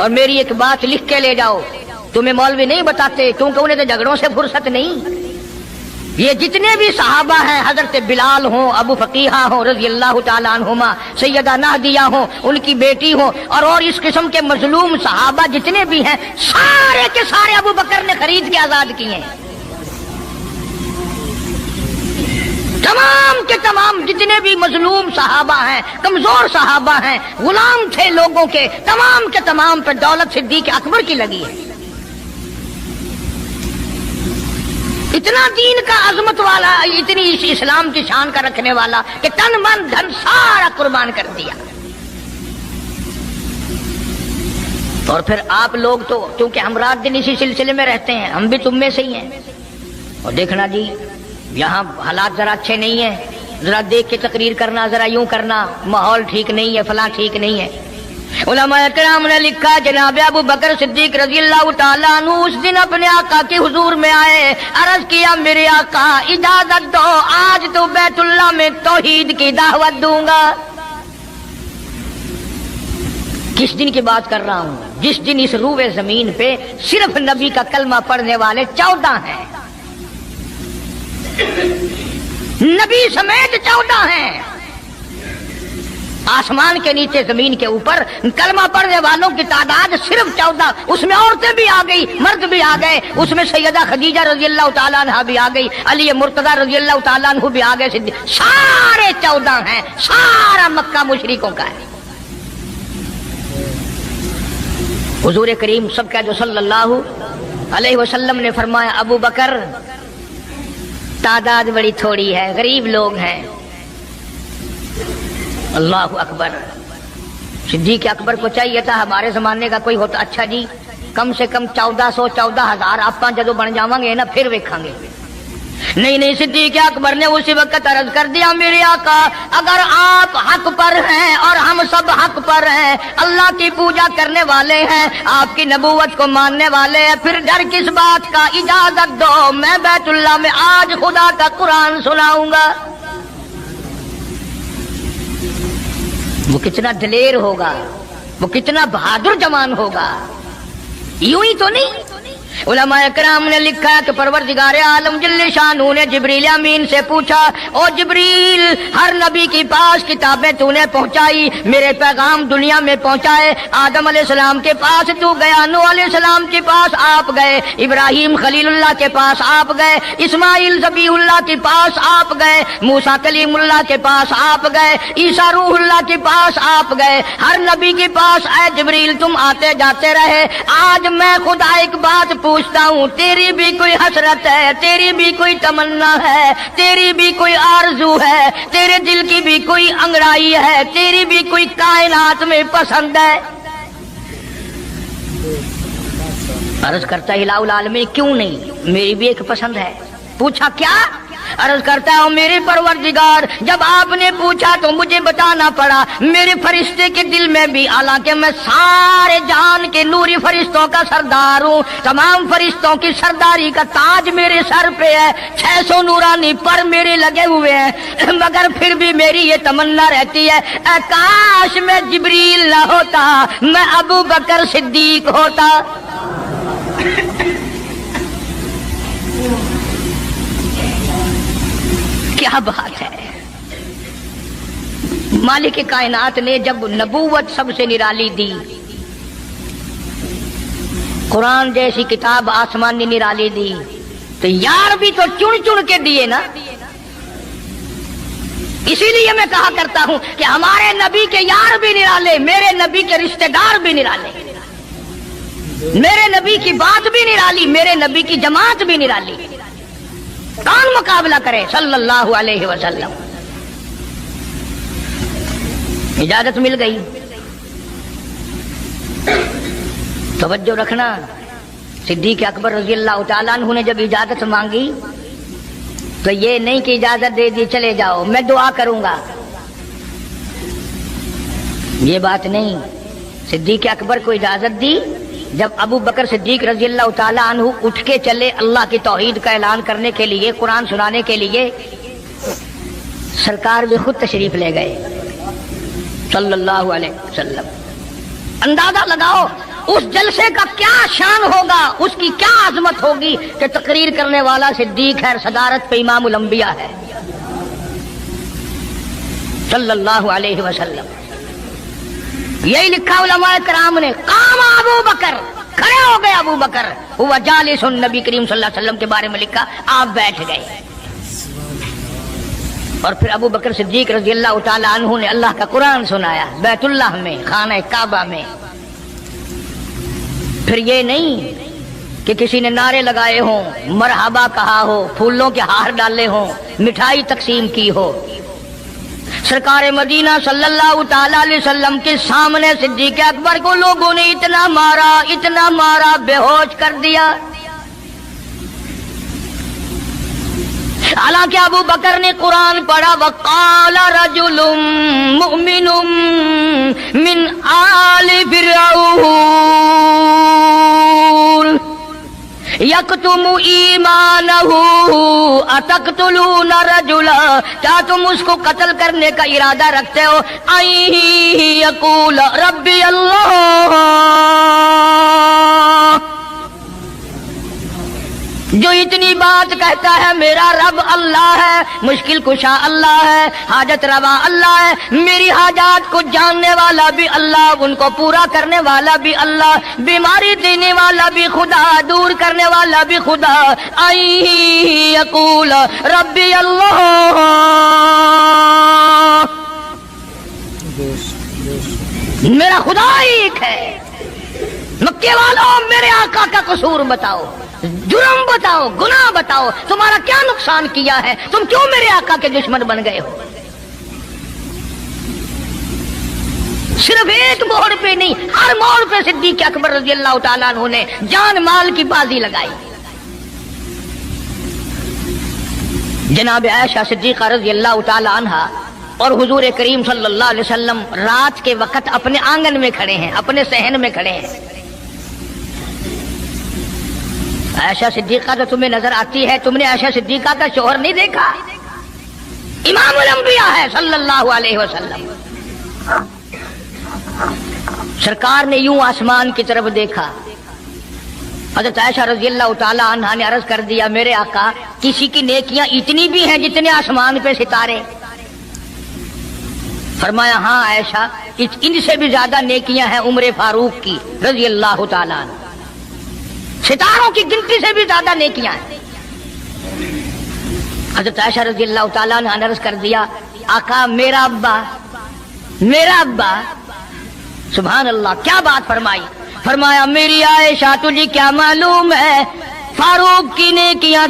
اور میری ایک بات لکھ کے لے جاؤ، تمہیں مولوی نہیں بتاتے کیونکہ انہیں تو جھگڑوں سے فرصت نہیں۔ یہ جتنے بھی صحابہ ہیں، حضرت بلال ہوں، ابو فقیہہ ہوں رضی اللہ تعالیٰ عنہما، سیدہ نہدیہ ہوں، ان کی بیٹی ہوں، اور اس قسم کے مظلوم صحابہ جتنے بھی ہیں، سارے کے سارے ابو بکر نے خرید کے آزاد کیے ہیں۔ تمام کے تمام جتنے بھی مظلوم صحابہ ہیں، کمزور صحابہ ہیں، غلام تھے لوگوں کے، تمام کے تمام پر دولت صدیق اکبر کی لگی ہے۔ اتنا دین کا عظمت والا، اتنی اسلام کی شان کا رکھنے والا کہ تن من دھن سارا قربان کر دیا۔ اور پھر آپ لوگ تو کیونکہ ہم رات دن اسی سلسلے میں رہتے ہیں، ہم بھی تم میں سے ہی ہیں، اور دیکھنا جی یہاں حالات ذرا اچھے نہیں ہیں، ذرا دیکھ کے تقریر کرنا، ذرا یوں کرنا، ماحول ٹھیک نہیں ہے، فلاں ٹھیک نہیں ہے۔ علماء کرام نے لکھا جناب ابو بکر صدیق رضی اللہ تعالیٰ عنہ اس دن اپنے آقا کے حضور میں آئے، عرض کیا میرے آقا اجازت دو، آج تو بیت اللہ میں توحید کی دعوت دوں گا۔ کس دن کی بات کر رہا ہوں؟ جس دن اس روئے زمین پہ صرف نبی کا کلمہ پڑھنے والے 14 ہیں، نبی سمیت 14 ہیں۔ آسمان کے نیچے زمین کے اوپر کلمہ پڑھنے والوں کی تعداد صرف 14، اس میں عورتیں بھی آ گئی، مرد بھی آ گئے، اس میں سیدہ خدیجہ رضی اللہ تعالیٰ عنہ بھی آ گئی، علی مرتضیٰ رضی اللہ تعالیٰ عنہ بھی آ گئے، سارے 14 ہیں، سارا مکہ مشرکوں کا ہے۔ حضور کریم سب کا جو صلی اللہ علیہ وسلم نے فرمایا ابو بکر تعداد بڑی تھوڑی ہے، غریب لوگ ہیں۔ اللہ اکبر۔ صدیق اکبر کو چاہیے تھا ہمارے زمانے کا کوئی ہوتا، اچھا جی کم سے کم 1400-14,000 آپ جدو بن جاواں گے نا پھر ویکھاں گے۔ نہیں، صدیق اکبر نے اسی وقت عرض کر دیا میرے آقا اگر آپ حق پر ہیں اور ہم سب حق پر ہیں، اللہ کی پوجا کرنے والے ہیں، آپ کی نبوت کو ماننے والے ہیں، پھر ڈر کس بات کا؟ اجازت دو میں بیت اللہ میں آج خدا کا قرآن سناؤں گا۔ وہ کتنا دلیر ہوگا، وہ کتنا بہادر جوان ہوگا، یوں ہی تو نہیں۔ علماء کرام نے لکھا کہ پروردگار عالم جل شانہ نے جبریل امین سے پوچھا او جبریل ہر نبی کے پاس کتابیں تو نے پہنچائی، میرے پیغام دنیا میں پہنچائے، آدم علیہ السلام کے پاس تو گیا، نوح علیہ السلام کے پاس آپ گئے، ابراہیم خلیل اللہ کے پاس آپ گئے، اسماعیل ذبیح اللہ کے پاس آپ گئے، موسیٰ کلیم اللہ کے پاس آپ گئے، عیسیٰ روح اللہ کے پاس آپ گئے، ہر نبی کے پاس اے جبریل تم آتے جاتے رہے۔ آج میں خدا ایک بات پوچھتا ہوں، تیری بھی کوئی حسرت ہے، تیری بھی کوئی تمنا ہے، تیری بھی کوئی آرزو ہے، تیرے دل کی بھی کوئی انگڑائی ہے، تیری بھی کوئی کائنات میں پسند ہے؟ عرض کرتا ہے الہ العالمین کیوں نہیں، میری بھی ایک پسند ہے۔ پوچھا کیا؟ عرض کرتا ہوں میرے پروردگار جب آپ نے پوچھا تو مجھے بتانا پڑا، میرے فرشتے کے دل میں بھی، حالانکہ میں سارے جہان کے نوری فرشتوں کا سردار ہوں، تمام فرشتوں کی سرداری کا تاج میرے سر پہ ہے، 600 نورانی پر میرے لگے ہوئے ہیں، مگر پھر بھی میری یہ تمنا رہتی ہے اے کاش میں جبریل نہ ہوتا، میں ابو بکر صدیق ہوتا۔ کیا بات ہے! مالک کائنات نے جب نبوت سب سے نرالی دی، قرآن جیسی کتاب آسمانی نرالی دی، تو یار بھی تو چن چن کے دیے نا۔ اسی لیے میں کہا کرتا ہوں کہ ہمارے نبی کے یار بھی نرالے، میرے نبی کے رشتہ دار بھی نرالے، میرے نبی کی بات بھی نرالی، میرے نبی کی جماعت بھی نرالی۔ کون مقابلہ کرے صلی اللہ علیہ وسلم؟ اجازت مل گئی۔ توجہ رکھنا، صدیق اکبر رضی اللہ تعالیٰ عنہ نے جب اجازت مانگی تو یہ نہیں کہ اجازت دے دی چلے جاؤ میں دعا کروں گا، یہ بات نہیں۔ صدیق اکبر کو اجازت دی، جب ابو بکر صدیق رضی اللہ تعالیٰ عنہ اٹھ کے چلے اللہ کی توحید کا اعلان کرنے کے لیے، قرآن سنانے کے لیے، سرکار بھی خود تشریف لے گئے صلی اللہ علیہ وسلم۔ اندازہ لگاؤ اس جلسے کا کیا شان ہوگا، اس کی کیا عظمت ہوگی کہ تقریر کرنے والا صدیق ہے، صدارت پہ امام الانبیاء ہے صلی اللہ علیہ وسلم۔ یہی لکھا علماء کرام نے، قام ابو بکر، کھڑے ہو گئے ابو بکر، ہوا جالس، نبی کریم صلی اللہ علیہ وسلم کے بارے میں لکھا آپ بیٹھ گئے۔ اور پھر ابو بکر صدیق رضی اللہ تعالی عنہ نے اللہ کا قرآن سنایا بیت اللہ میں، خانہ کعبہ میں۔ پھر یہ نہیں کہ کسی نے نعرے لگائے ہوں، مرحبا کہا ہو، پھولوں کے ہار ڈالے ہوں، مٹھائی تقسیم کی ہو۔ سرکار مدینہ صلی اللہ تعالی علیہ وسلم کے سامنے صدیق اکبر کو لوگوں نے اتنا مارا، بے ہوش کر دیا۔ حالانکہ ابو بکر نے قرآن پڑھا، وقال رجل مؤمن من آل فرعون یکتم ایمانہ اتقتلون رجلا، کیا تم اس کو قتل کرنے کا ارادہ رکھتے ہو؟ ان یقول ربی اللہ، جو اتنی بات کہتا ہے میرا رب اللہ ہے، مشکل کشا اللہ ہے، حاجت روا اللہ ہے، میری حاجات کو جاننے والا بھی اللہ، ان کو پورا کرنے والا بھی اللہ، بیماری دینے والا بھی خدا، دور کرنے والا بھی خدا۔ ان یقول ربی اللہ، میرا خدا ایک ہے۔ مکے والوں میرے آقا کا قصور بتاؤ، جرم بتاؤ، گناہ بتاؤ، تمہارا کیا نقصان کیا ہے، تم کیوں میرے آقا کے دشمن بن گئے ہو؟ صرف ایک موڑ پہ نہیں، ہر موڑ پہ صدیق اکبر رضی اللہ تعالیٰ عنہ نے جان مال کی بازی لگائی۔ جناب عائشہ صدیقہ رضی اللہ تعالیٰ عنہا اور حضور کریم صلی اللہ علیہ وسلم رات کے وقت اپنے آنگن میں کھڑے ہیں، اپنے صحن میں کھڑے ہیں۔ عائشہ صدیقہ تو تمہیں نظر آتی ہے، تم نے عائشہ صدیقہ کا شوہر نہیں دیکھا؟ امام الانبیاء ہے صلی اللہ علیہ وسلم۔ سرکار نے یوں آسمان کی طرف دیکھا، حضرت عائشہ رضی اللہ تعالی عنہا نے عرض کر دیا میرے آقا کسی کی نیکیاں اتنی بھی ہیں جتنے آسمان پہ ستارے؟ فرمایا ہاں عائشہ، ان سے بھی زیادہ نیکیاں ہیں عمر فاروق کی رضی اللہ تعالیٰ عنہ، ستاروں کی گنتی سے بھی زیادہ نیکیاں ہیں۔ حضرت عائشہ رضی اللہ تعالیٰ عنہ نے عرض کر دیا آقا میرا ابا، سبحان اللہ، کیا بات فرمائی؟ فرمایا میری عائشہ تجھے کیا معلوم ہے فاروق کی نیکیاں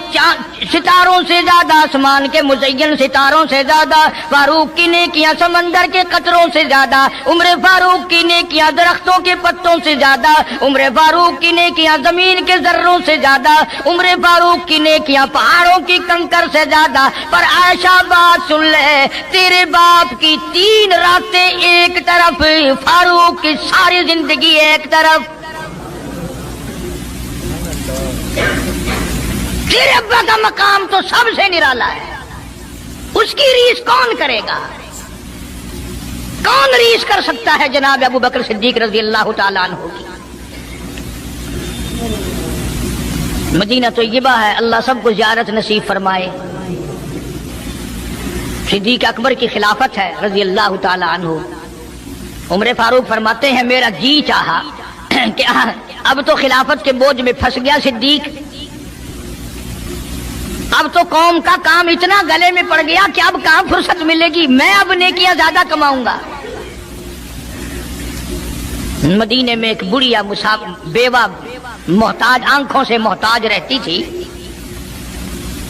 ستاروں سے زیادہ، آسمان کے مزین ستاروں سے زیادہ، فاروق کی نیکیاں سمندر کے قطروں سے زیادہ، عمر فاروق کی نیکیاں درختوں کے پتوں سے زیادہ، عمر فاروق کی نیکیاں زمین کے ذروں سے زیادہ، عمر فاروق کی نیکیاں پہاڑوں کی کنکر سے زیادہ۔ پر عائشہ بات سن لے، تیرے باپ کی 3 راتیں ایک طرف، فاروق کی ساری زندگی ایک طرف۔ تیرے ابا کا مقام تو سب سے نرالا ہے، اس کی ریس کون کرے گا؟ کون ریس کر سکتا ہے جناب ابو بکر صدیق رضی اللہ تعالیٰ عنہ کی؟ مدینہ طیبہ ہے، اللہ سب کو زیارت نصیب فرمائے۔ صدیق اکبر کی خلافت ہے رضی اللہ تعالیٰ عنہ۔ عمر فاروق فرماتے ہیں میرا جی چاہا کہ اب تو خلافت کے بوجھ میں پھنس گیا صدیق، اب تو قوم کا کام اتنا گلے میں پڑ گیا کہ اب کہاں فرصت ملے گی، میں اب نیکیاں زیادہ کماؤں گا۔ مدینے میں ایک بڑھیا بیوہ محتاج، آنکھوں سے محتاج رہتی تھی۔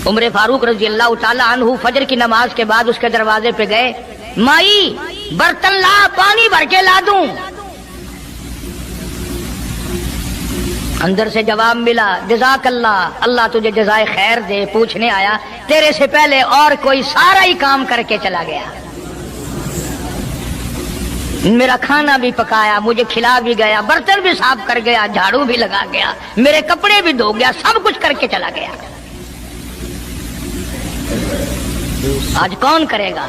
عمر فاروق رضی اللہ تعالیٰ عنہ فجر کی نماز کے بعد اس کے دروازے پہ گئے، مائی برتن لا، پانی بھر کے لا دوں؟ اندر سے جواب ملا جزاک اللہ، اللہ تجھے جزائے خیر دے، پوچھنے آیا تیرے سے پہلے اور کوئی سارا ہی کام کر کے چلا گیا، میرا کھانا بھی پکایا، مجھے کھلا بھی گیا، برتن بھی صاف کر گیا، جھاڑو بھی لگا گیا، میرے کپڑے بھی دھو گیا، سب کچھ کر کے چلا گیا۔ آج کون کرے گا؟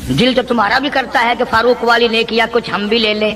دل تو تمہارا بھی کرتا ہے کہ فاروق والی نیکیاں کچھ ہم بھی لے لیں،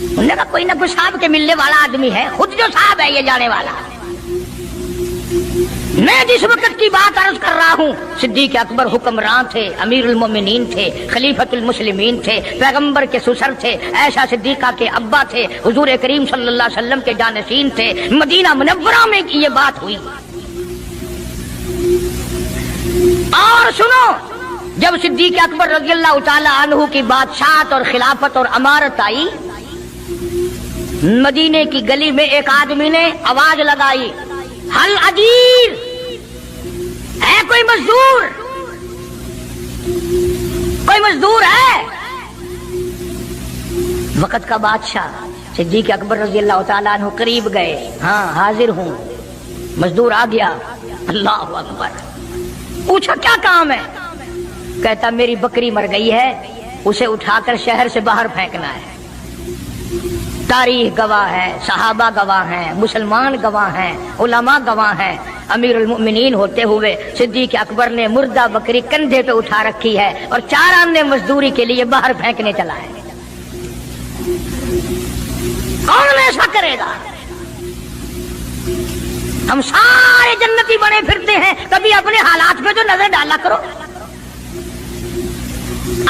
انہوں نے کہا کوئی نہ کوئی صاحب کے ملنے والا آدمی ہے، خود جو صاحب ہے یہ جانے والا۔ میں جس وقت کی بات عرض کر رہا ہوں، صدیق اکبر حکمران تھے، امیر المومنین تھے، خلیفۃ المسلمین تھے، پیغمبر کے سسر تھے، عائشہ صدیقہ کے ابا تھے، حضور کریم صلی اللہ علیہ وسلم کے جانشین تھے، مدینہ منورہ میں یہ بات ہوئی۔ اور سنو، جب صدیق اکبر رضی اللہ تعالی عنہ کی بادشاہت اور خلافت اور امارت آئی، مدینے کی گلی میں ایک آدمی نے آواز لگائی، حل اجیر ہے کوئی مزدور، کوئی مزدور ہے؟ وقت کا بادشاہ صدیق اکبر رضی اللہ تعالیٰ عنہ قریب گئے، ہاں حاضر ہوں۔ مزدور آ گیا، اللہ اکبر، پوچھا کیا کام ہے؟ کہتا میری بکری مر گئی ہے، اسے اٹھا کر شہر سے باہر پھینکنا ہے۔ تاریخ گواہ ہے، صحابہ گواہ ہیں، مسلمان گواہ ہیں، علماء گواہ ہیں، امیر المؤمنین ہوتے ہوئے صدیق اکبر نے مردہ بکری کندھے پہ اٹھا رکھی ہے اور 4 آنے مزدوری کے لیے باہر پھینکنے چلا ہے۔ کون ایسا کرے گا؟ ہم سارے جنتی بنے پھرتے ہیں، کبھی اپنے حالات پہ تو نظر ڈالا کرو۔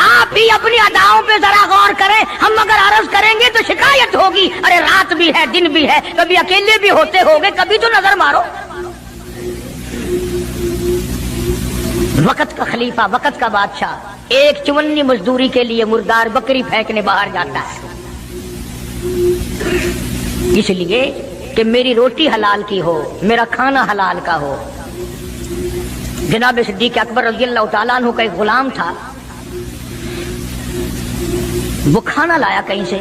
آپ بھی اپنی اداؤں پہ ذرا غور کریں، ہم اگر عرض کریں گے تو شکایت ہوگی، ارے رات بھی ہے دن بھی ہے، کبھی اکیلے بھی ہوتے ہوگے، کبھی تو نظر مارو۔ وقت کا خلیفہ، وقت کا بادشاہ ایک چونی مزدوری کے لیے مردار بکری پھینکنے باہر جاتا ہے، اس لیے کہ میری روٹی حلال کی ہو، میرا کھانا حلال کا ہو۔ جناب صدیق اکبر رضی اللہ تعالیٰ عنہ کا ایک غلام تھا، وہ کھانا لایا کہیں سے،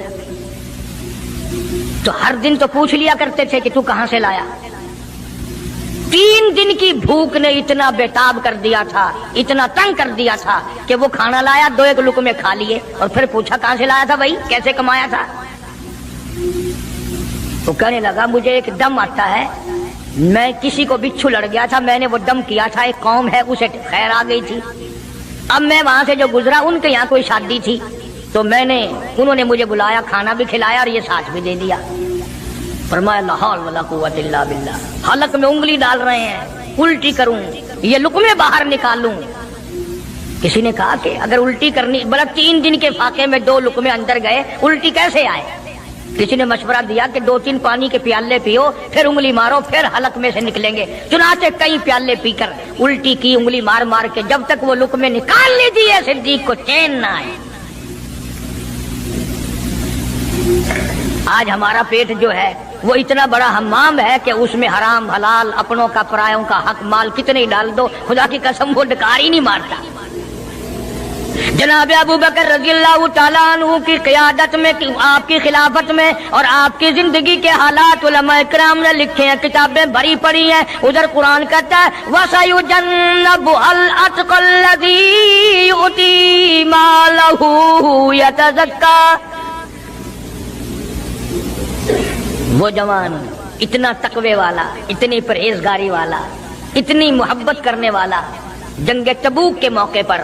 تو ہر دن تو پوچھ لیا کرتے تھے کہ تو کہاں سے لایا۔ 3 دن کی بھوک نے اتنا بےتاب کر دیا تھا، اتنا تنگ کر دیا تھا کہ وہ کھانا لایا، 2 لقمے کھا لیے اور پھر پوچھا کہاں سے لایا تھا بھائی، کیسے کمایا تھا؟ وہ کہنے لگا مجھے ایک دم آتا ہے، میں کسی کو بچھو لڑ گیا تھا، میں نے وہ دم کیا تھا، ایک قوم ہے اسے خیر آ گئی تھی، اب میں وہاں سے جو گزرا ان کے یہاں کوئی شادی تھی تو انہوں نے مجھے بلایا، کھانا بھی کھلایا اور یہ ساتھ بھی دے دیا۔ فرمایا لا حول ولا قوت الا باللہ، حلق میں انگلی ڈال رہے ہیں، الٹی کروں، یہ لقمے باہر نکالوں۔ کسی نے کہا کہ اگر الٹی کرنی، بلا 3 دن کے فاقے میں 2 لقمے اندر گئے، الٹی کیسے آئے؟ کسی نے مشورہ دیا کہ 2-3 پانی کے پیالے پیو، پھر انگلی مارو، پھر حلق میں سے نکلیں گے۔ چنانچہ کئی پیالے پی کر الٹی کی، انگلی مار مار کے، جب تک وہ لقمے نکال لی دیے صدیق کو چین نہ آئے۔ آج ہمارا پیٹ جو ہے وہ اتنا بڑا حمام ہے کہ اس میں حرام حلال، اپنوں کا پرایوں کا حق مال کتنے ڈال دو، خدا کی قسم وہ ڈکار ہی نہیں مارتا۔ جناب ابو بکر رضی اللہ تعالیٰ عنہ کی قیادت میں، آپ کی خلافت میں اور آپ کی زندگی کے حالات علماء کرام نے لکھے ہیں، کتابیں بھری پڑی ہیں۔ ادھر قرآن کہتا ہے وَسَيُجَنَّبُهَا الْأَتْقَى الَّذِي يُؤْتِي مَالَهُ يَتَزَكَّىٰ۔ وہ جوان اتنا تقوی والا، اتنی پرہیزگاری والا، اتنی محبت کرنے والا، جنگ تبوک کے موقع پر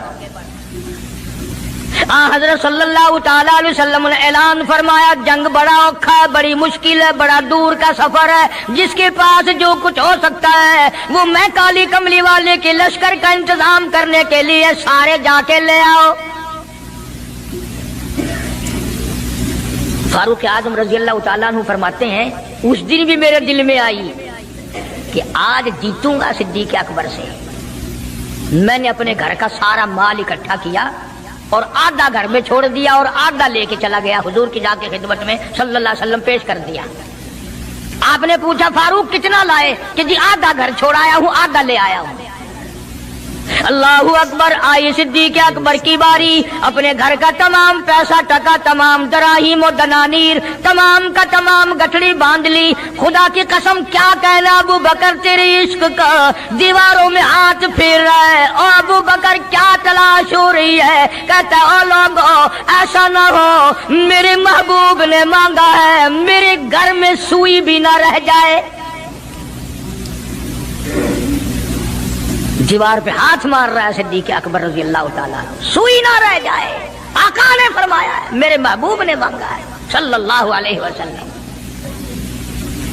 حضرت صلی اللہ تعالیٰ علیہ وسلم نے اعلان فرمایا جنگ بڑا اوکھا ہے، بڑی مشکل ہے، بڑا دور کا سفر ہے، جس کے پاس جو کچھ ہو سکتا ہے وہ میں کالی کملی والے کے لشکر کا انتظام کرنے کے لیے سارے جا کے لے آؤ۔ فاروق اعظم رضی اللہ تعالیٰ عنہ فرماتے ہیں اس دن بھی میرے دل میں آئی کہ آج جیتوں گا صدیق اکبر سے۔ میں نے اپنے گھر کا سارا مال اکٹھا کیا اور آدھا گھر میں چھوڑ دیا اور آدھا لے کے چلا گیا، حضور کی جا کے خدمت میں صلی اللہ علیہ وسلم پیش کر دیا۔ آپ نے پوچھا فاروق کتنا لائے؟ کہ جی آدھا گھر چھوڑایا ہوں، آدھا لے آیا ہوں۔ اللہ اکبر، آئی صدیق اکبر کی باری، اپنے گھر کا تمام پیسہ ٹکا، تمام دراہیم و دنانیر، تمام کا تمام گٹھڑی باندھ لی۔ خدا کی قسم کیا کہنا ابو بکر تیری عشق کا دیواروں میں ہاتھ پھیر رہا ہے، اور ابو بکر کیا تلاش ہو رہی ہے؟ کہتا ہے او لوگو ایسا نہ ہو میرے محبوب نے مانگا ہے میرے گھر میں سوئی بھی نہ رہ جائے۔ دیوار پہ ہاتھ مار رہا ہے صدیق اکبر رضی اللہ تعالیٰ، سوئی نہ رہ جائے۔ آقا نے فرمایا ہے، میرے محبوب نے مانگا ہے، صلی اللہ علیہ وسلم.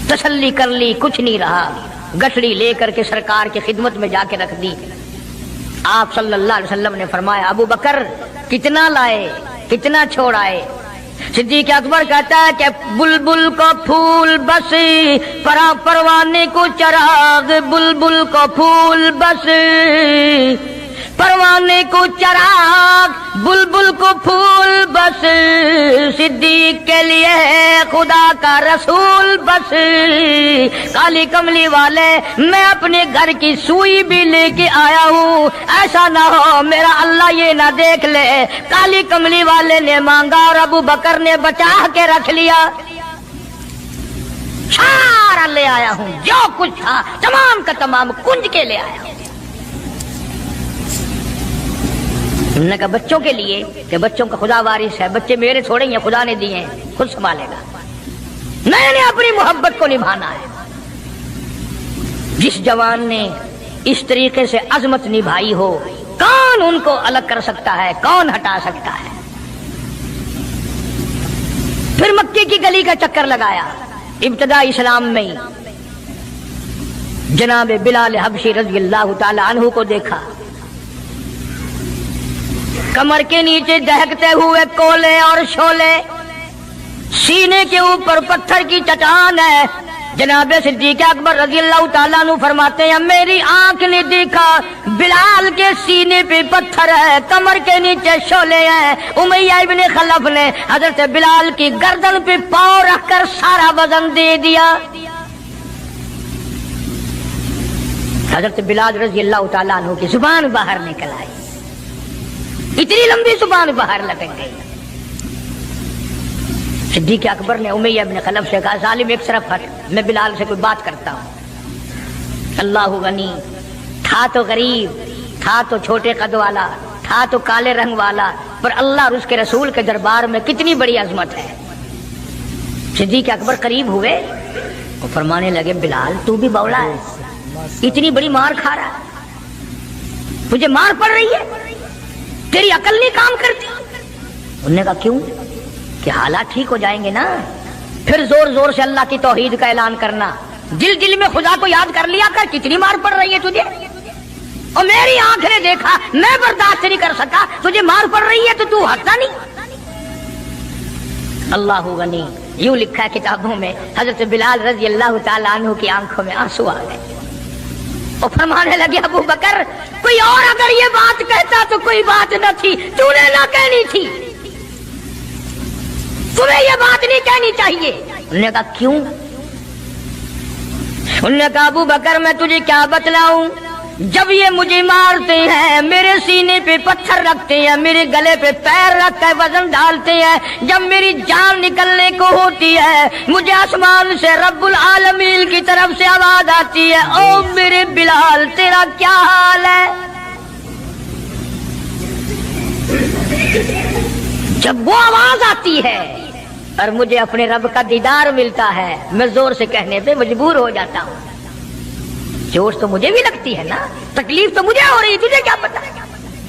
تسلی کر لی, کچھ نہیں رہا, گٹھڑی لے کر کے سرکار کی خدمت میں جا کے رکھ دی. آپ صلی اللہ علیہ وسلم نے فرمایا ابو بکر کتنا لائے, کتنا چھوڑ آئے؟ صدیق اکبر کہتا ہے کہ بلبل کو پھول بس, پروانے کو چراغ, بلبل کو پھول بس, پروانے کو چراغ, بلبل کو پھول بس, صدیق کے لیے خدا کا رسول بس. کالی کملی والے میں اپنے گھر کی سوئی بھی لے کے آیا ہوں, ایسا نہ ہو میرا اللہ یہ نہ دیکھ لے کالی کملی والے نے مانگا اور ابو بکر نے بچا کے رکھ لیا. سارا لے آیا ہوں, جو کچھ تھا تمام کا تمام کنج کے لے آیا ہوں. انہوں نے کہا بچوں کے لیے کہ بچوں کا خدا وارث ہے, بچے میرے تھوڑے ہیں, خدا نے دیے ہیں, خود سنبھالے گا. میں نے اپنی محبت کو نبھانا ہے. جس جوان نے اس طریقے سے عظمت نبھائی ہو, کون ان کو الگ کر سکتا ہے, کون ہٹا سکتا ہے؟ پھر مکے کی گلی کا چکر لگایا. ابتدا اسلام میں جناب بلال حبشی رضی اللہ تعالی عنہ کو دیکھا, کمر کے نیچے دہکتے ہوئے کولے اور شولے, سینے کے اوپر پتھر کی چٹان ہے. جناب صدیق اکبر رضی اللہ تعالیٰ عنہ فرماتے ہیں میری آنکھ نے دیکھا بلال کے سینے پہ پتھر ہے, کمر کے نیچے شولے ہیں. امیہ ابن خلف نے حضرت بلال کی گردن پہ پاؤں رکھ کر سارا وزن دے دیا. حضرت بلال رضی اللہ تعالیٰ عنہ کی زبان باہر نکل آئی, اتنی لمبی زبان باہر لٹک گئی. صدیق اکبر نے امیہ ابن خلف سے کہا ظالم ایک طرف ہٹ, میں بلال سے کوئی بات کرتا ہوں. اللہ غنی, تھا تو غریب, تھا تو چھوٹے قد والا, تھا تو کالے رنگ والا, پر اللہ اور اس کے رسول کے دربار میں کتنی بڑی عظمت ہے. صدیق اکبر قریب ہوئے, وہ فرمانے لگے بلال تو بھی بولا ہے, اتنی بڑی مار کھا رہا ہے, تجھے مار پڑ رہی ہے, تیری عقل نہیں کام کرتی. انہوں نے کہا کیوں؟ کہ حالات ٹھیک ہو جائیں گے نا, پھر زور زور سے اللہ کی توحید کا اعلان کرنا, دل دل میں خدا کو یاد کر لیا کر, کتنی مار پڑ رہی ہے تجھے, اور میری آنکھ نے دیکھا, میں برداشت نہیں کر سکا, تجھے مار پڑ رہی ہے تو ہٹتا نہیں. اللہ غنی, یوں لکھا ہے کتابوں میں حضرت بلال رضی اللہ تعالیٰ عنہ کی آنکھوں میں آنسو آ گئے. وہ فرمانے لگے ابو بکر کوئی اور اگر یہ بات کہتا تو کوئی بات نہ تھی, تو نے نہ کہنی تھی, تمہیں یہ بات نہیں کہنی چاہیے. انہوں نے کہا کیوں؟ انہوں نے کہا ابو بکر میں تجھے کیا بتلاؤں, جب یہ مجھے مارتے ہیں میرے سینے پہ پتھر رکھتے ہیں, میرے گلے پہ پیر رکھ کر وزن ڈالتے ہیں, جب میری جان نکلنے کو ہوتی ہے مجھے آسمان سے رب العالمین کی طرف سے آواز آتی ہے او میرے بلال تیرا کیا حال ہے. جب وہ آواز آتی ہے اور مجھے اپنے رب کا دیدار ملتا ہے, میں زور سے کہنے پہ مجبور ہو جاتا ہوں. چوٹ تو مجھے بھی لگتی ہے نا, تکلیف تو مجھے ہو رہی, تجھے کیا پتا,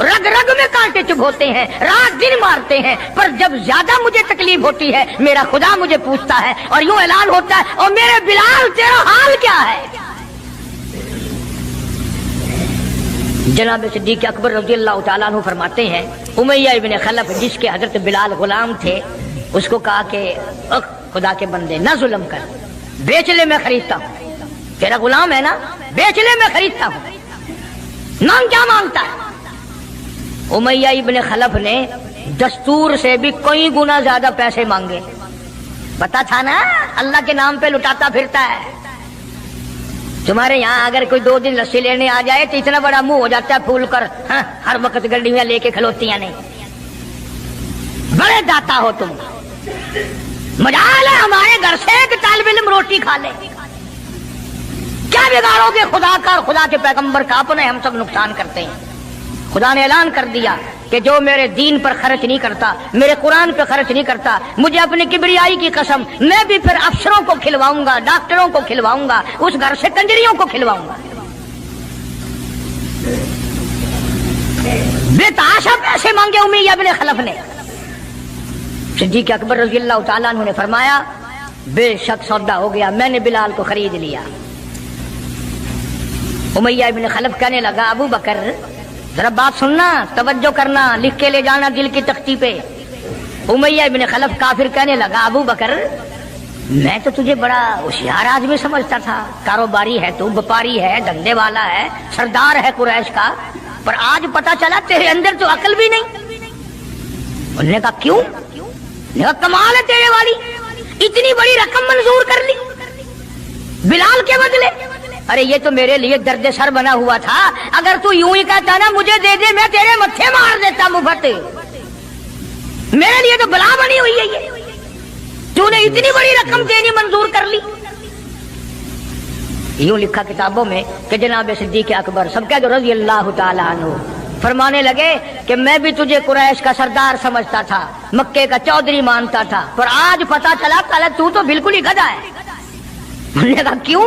رگ رگ میں کانٹے چبھوتے ہیں, رات دن مارتے ہیں, پر جب زیادہ مجھے تکلیف ہوتی ہے میرا خدا مجھے پوچھتا ہے اور یوں اعلان ہوتا ہے اور میرے بلال تیرا حال کیا ہے. جناب صدیق اکبر رضی اللہ تعالیٰ عنہ فرماتے ہیں امیہ ابن خلف جس کے حضرت بلال غلام تھے, اس کو کہا کہ خدا کے بندے نہ ظلم کر, بیچ لے میں خریدتا ہوں, تیرا غلام ہے نا, بیچ لے میں خریدتا ہوں, مانگ کیا مانگتا ہے. امیہ ابن خلف نے دستور سے بھی کئی گنا زیادہ پیسے مانگے, پتا تھا نا اللہ کے نام پہ لٹاتا پھرتا ہے. تمہارے یہاں اگر کوئی 2 دن لسی لینے آ جائے تو اتنا بڑا منہ ہو جاتا ہے پھول کر, ہاں ہر وقت گڈیاں لے کے کھلوتیاں نہیں, بڑے داتا ہو تم. مجال ہے ہمارے گھر سے ایک طالب علم روٹی کھا لے, کیا بگاڑو گے خدا کا اور خدا کے پیغمبر کا, اپنے ہم سب نقصان کرتے ہیں. خدا نے اعلان کر دیا کہ جو میرے دین پر خرچ نہیں کرتا, میرے قرآن پہ خرچ نہیں کرتا, مجھے اپنی کبریائی کی قسم میں بھی پھر افسروں کو کھلواؤں گا, ڈاکٹروں کو کھلواؤں گا, اس گھر سے کنجریوں کو کھلواؤں گا. بے تحاشا پیسے مانگے امیہ ابن خلف نے. صدیق اکبر رضی اللہ تعالیٰ عنہ نے فرمایا بے شک سودا ہو گیا، میں نے بلال کو خرید لیا۔ امیہ ابن خلف کہنے لگا ابو بکر ذرا بات سننا، توجہ کرنا، لکھ کے لے جانا دل کی تختی پہ۔ امیہ ابن خلف کافر کہنے لگا ابو بکر میں تو تجھے بڑا ہوشیار آدمی سمجھتا تھا، کاروباری ہے تو، وپاری ہے، دھندے والا ہے، سردار ہے قریش کا، پر آج پتا چلا تیرے اندر تو عقل بھی نہیں۔ انہوں نے کہا کیوں؟ انہوں نے کہا کمال ہے تیرے والی، اتنی بڑی رقم منظور کر لی بلال کے بدلے۔ ارے یہ تو میرے لیے درد سر بنا ہوا تھا، اگر تو یوں ہی کہتا نا مجھے دے دے میں تیرے متھے مار دیتا مفت، میرے لیے تو بلا بنی ہوئی ہے یہ، تو نے اتنی بڑی رقم دینی منظور کر لی۔ یوں لکھا کتابوں میں کہ جناب صدیق اکبر سب کہہ دو رضی اللہ تعالیٰ عنہ فرمانے لگے کہ میں بھی تجھے قریش کا سردار سمجھتا تھا، مکے کا چودھری مانتا تھا، پر آج پتا چلا تو تو بالکل ہی گدھا ہے۔ انہوں نے کہا کیوں؟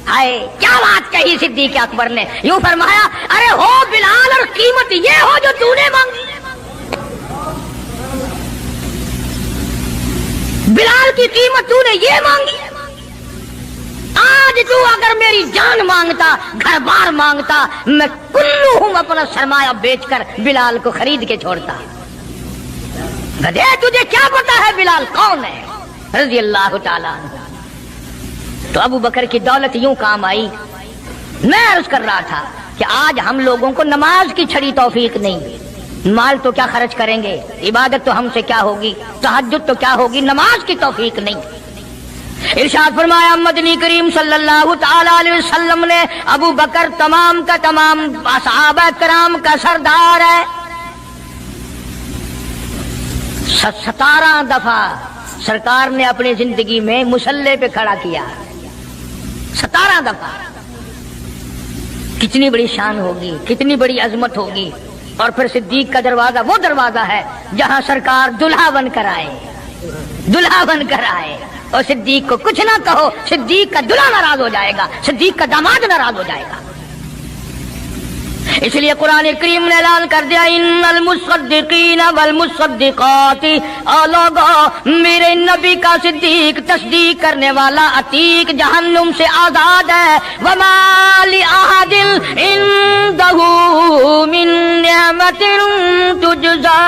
ہائے کیا بات کہی صدیق اکبر نے، یوں فرمایا ارے ہو بلال اور قیمت یہ ہو جو تو نے مانگی، بلال کی قیمت تو نے یہ مانگی، آج تو اگر میری جان مانگتا، گھر بار مانگتا، میں کلو ہوں اپنا سرمایہ بیچ کر بلال کو خرید کے چھوڑتا۔ گدھے تجھے کیا پتا ہے بلال کون ہے رضی اللہ تعالیٰ عنہ۔ تو ابو بکر کی دولت یوں کام آئی۔ میں عرض کر رہا تھا کہ آج ہم لوگوں کو نماز کی چھڑی توفیق نہیں، مال تو کیا خرچ کریں گے، عبادت تو ہم سے کیا ہوگی، تہجد تو کیا ہوگی، نماز کی توفیق نہیں۔ ارشاد فرمایا مدنی کریم صلی اللہ تعالی علیہ وسلم نے ابو بکر تمام کا تمام صحابہ کرام کا سردار ہے۔ 17 دفعہ سرکار نے اپنی زندگی میں مصلی پہ کھڑا کیا، 17 دفعہ۔ کتنی بڑی شان ہوگی، کتنی بڑی عظمت ہوگی۔ اور پھر صدیق کا دروازہ وہ دروازہ ہے جہاں سرکار دلہا بن کر آئے، دلہا بن کر آئے، اور صدیق کو کچھ نہ کہو، صدیق کا دلہا ناراض ہو جائے گا، صدیق کا داماد ناراض ہو جائے گا۔ اس لیے قرآن کریم نے اعلان کر دیا ان المصدقین والمصدقات، اور لوگو میرے نبی کا صدیق تصدیق کرنے والا عتیق جہنم سے آزاد ہے۔ وما لأحد عنده من نعمت تجزا،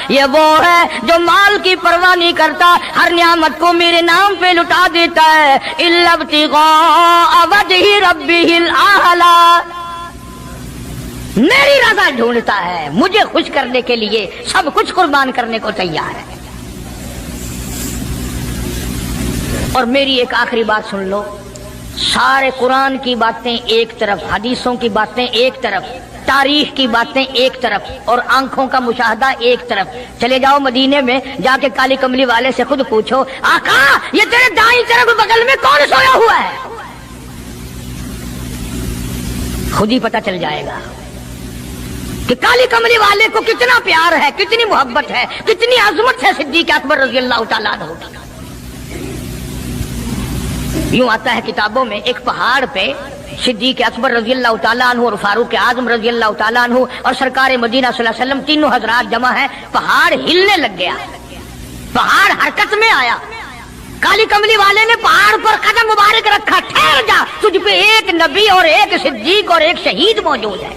یہ وہ ہے جو مال کی پرواہ نہیں کرتا، ہر نعمت کو میرے نام پہ لٹا دیتا ہے، الا ابتغاء وجہ ربہ الاعلی، میری رضا ڈھونڈتا ہے، مجھے خوش کرنے کے لیے سب کچھ قربان کرنے کو تیار ہے۔ اور میری ایک آخری بات سن لو، سارے قرآن کی باتیں ایک طرف، حدیثوں کی باتیں ایک طرف، تاریخ کی باتیں ایک طرف، اور آنکھوں کا مشاہدہ ایک طرف۔ چلے جاؤ مدینے میں، جا کے کالی کملی والے سے خود پوچھو آقا یہ تیرے دائیں طرف بغل میں کون سویا ہوا ہے، خود ہی پتہ چل جائے گا کہ کالی کملی والے کو کتنا پیار ہے، کتنی محبت ہے، کتنی عظمت ہے صدیق اکبر رضی اللہ تعالیٰ عنہ کی۔ یوں آتا ہے کتابوں میں ایک پہاڑ پہ صدیق اکبر رضی اللہ تعالیٰ عنہ اور فاروق اعظم رضی اللہ تعالیٰ عنہ اور سرکار مدینہ صلی اللہ علیہ وسلم تینوں حضرات جمع ہیں، پہاڑ ہلنے لگ گیا، پہاڑ حرکت میں آیا۔ کالی کملی والے نے پہاڑ پر قدم مبارک رکھا، ٹھہر جا، تجھ پہ ایک نبی اور ایک صدیق اور ایک شہید موجود ہے۔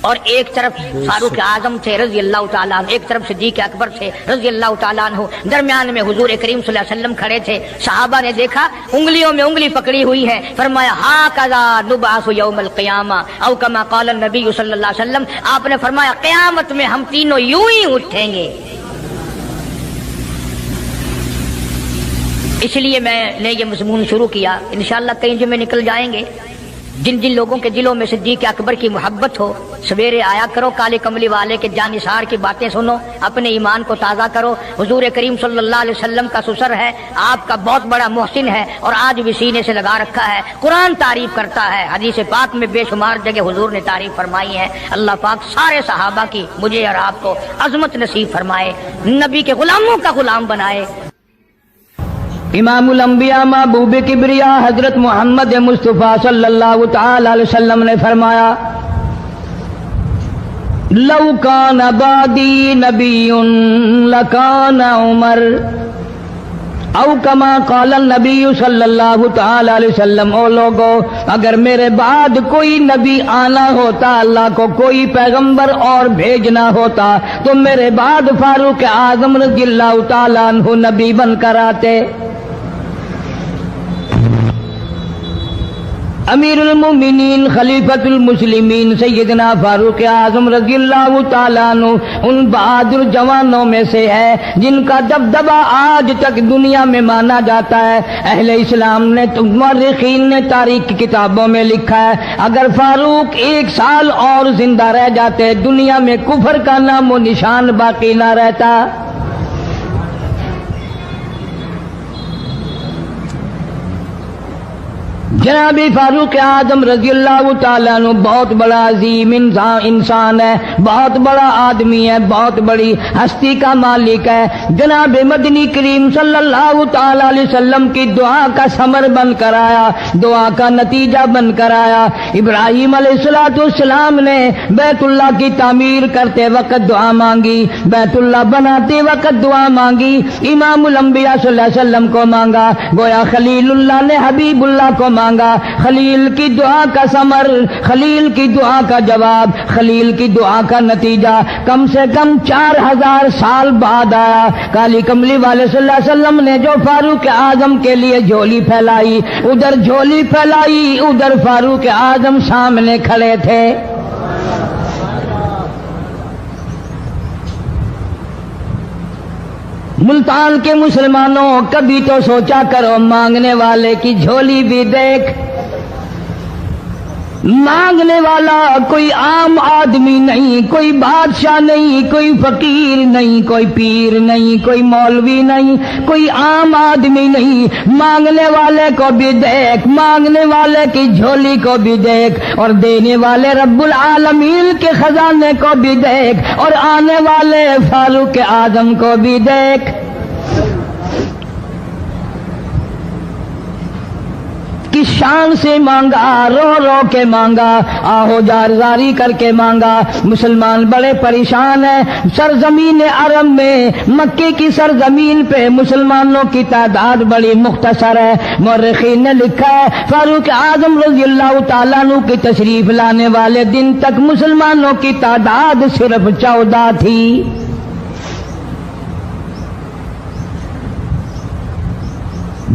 اور ایک طرف فاروق اعظم تھے رضی اللہ تعالیٰ عنہ، ایک طرف صدیق اکبر تھے رضی اللہ تعالیٰ عنہ، درمیان میں حضور کریم صلی اللہ علیہ وسلم کھڑے تھے۔ صحابہ نے دیکھا انگلیوں میں انگلی پکڑی ہوئی ہے، فرمایا ہاکذا نبعث یوم القیامہ، او کما قال النبی صلی اللہ علیہ وسلم، آپ نے فرمایا قیامت میں ہم تینوں یوں ہی اٹھیں گے۔ اس لیے میں نے یہ مضمون شروع کیا، انشاءاللہ کئی جمعے نکل جائیں گے۔ جن جن لوگوں کے دلوں میں صدیق اکبر کی محبت ہو، سویرے آیا کرو، کالے کملی والے کے جانثار کی باتیں سنو، اپنے ایمان کو تازہ کرو۔ حضور کریم صلی اللہ علیہ وسلم کا سسر ہے، آپ کا بہت بڑا محسن ہے، اور آج بھی سینے سے لگا رکھا ہے، قرآن تعریف کرتا ہے، حدیث پاک میں بے شمار جگہ حضور نے تعریف فرمائی ہے۔ اللہ پاک سارے صحابہ کی مجھے اور آپ کو عظمت نصیب فرمائے، نبی کے غلاموں کا غلام بنائے۔ امام الانبیاء محبوب کبریا حضرت محمد مصطفیٰ صلی اللہ تعالی علیہ وسلم نے فرمایا لو کان بعدی نبی لکان عمر او کما قال النبی صلی اللہ تعالی علیہ وسلم، او لوگو اگر میرے بعد کوئی نبی آنا ہوتا، اللہ کو کوئی پیغمبر اور بھیجنا ہوتا تو میرے بعد فاروق اعظم رضی اللہ تعالیٰ عنہ نبی بن کر آتے۔ امیر المومنین خلیفۃ المسلمین سیدنا فاروق اعظم رضی اللہ تعالیٰ عنہ ان بہادر جوانوں میں سے ہے جن کا دبدبہ آج تک دنیا میں مانا جاتا ہے۔ اہل اسلام نے، مورخین نے تاریخ کی کتابوں میں لکھا ہے اگر فاروق 1 سال اور زندہ رہ جاتے دنیا میں کفر کا نام و نشان باقی نہ رہتا۔ جناب فاروق اعظم رضی اللہ تعالیٰ عنہ بہت بڑا عظیم انسان ہے، بہت بڑا آدمی ہے، بہت بڑی ہستی کا مالک ہے۔ جناب مدنی کریم صلی اللہ تعالیٰ علیہ وسلم کی دعا کا ثمر بن کر آیا، دعا کا نتیجہ بن کر آیا۔ ابراہیم علیہ السلام نے بیت اللہ کی تعمیر کرتے وقت دعا مانگی، بیت اللہ بناتے وقت دعا مانگی، امام الانبیاء صلی اللہ علیہ وسلم کو مانگا، گویا خلیل اللہ نے حبیب اللہ کو مانگا۔ خلیل کی دعا کا ثمر، خلیل کی دعا کا جواب، خلیل کی دعا کا نتیجہ کم سے کم 4000 سال بعد آیا۔ کالی کملی والے صلی اللہ علیہ وسلم نے جو فاروق اعظم کے لیے جھولی پھیلائی، ادھر جھولی پھیلائی، ادھر فاروق اعظم سامنے کھڑے تھے۔ ملتان کے مسلمانوں کبھی تو سوچا کرو مانگنے والے کی جھولی بھی دیکھ۔ مانگنے والا کوئی عام آدمی نہیں، کوئی بادشاہ نہیں، کوئی فقیر نہیں، کوئی پیر نہیں، کوئی مولوی نہیں، کوئی عام آدمی نہیں۔ مانگنے والے کو بھی دیکھ، مانگنے والے کی جھولی کو بھی دیکھ، اور دینے والے رب العالمین کے خزانے کو بھی دیکھ، اور آنے والے فاروق اعظم کو بھی دیکھ۔ کس شان سے مانگا، رو رو کے مانگا، آہو جار زاری کر کے مانگا۔ مسلمان بڑے پریشان ہیں۔ سرزمین عرب میں، مکے کی سرزمین پہ مسلمانوں کی تعداد بڑی مختصر ہے۔ مورخین نے لکھا ہے فاروق اعظم رضی اللہ تعالیٰ عنہ کی تشریف لانے والے دن تک مسلمانوں کی تعداد صرف 14 تھی۔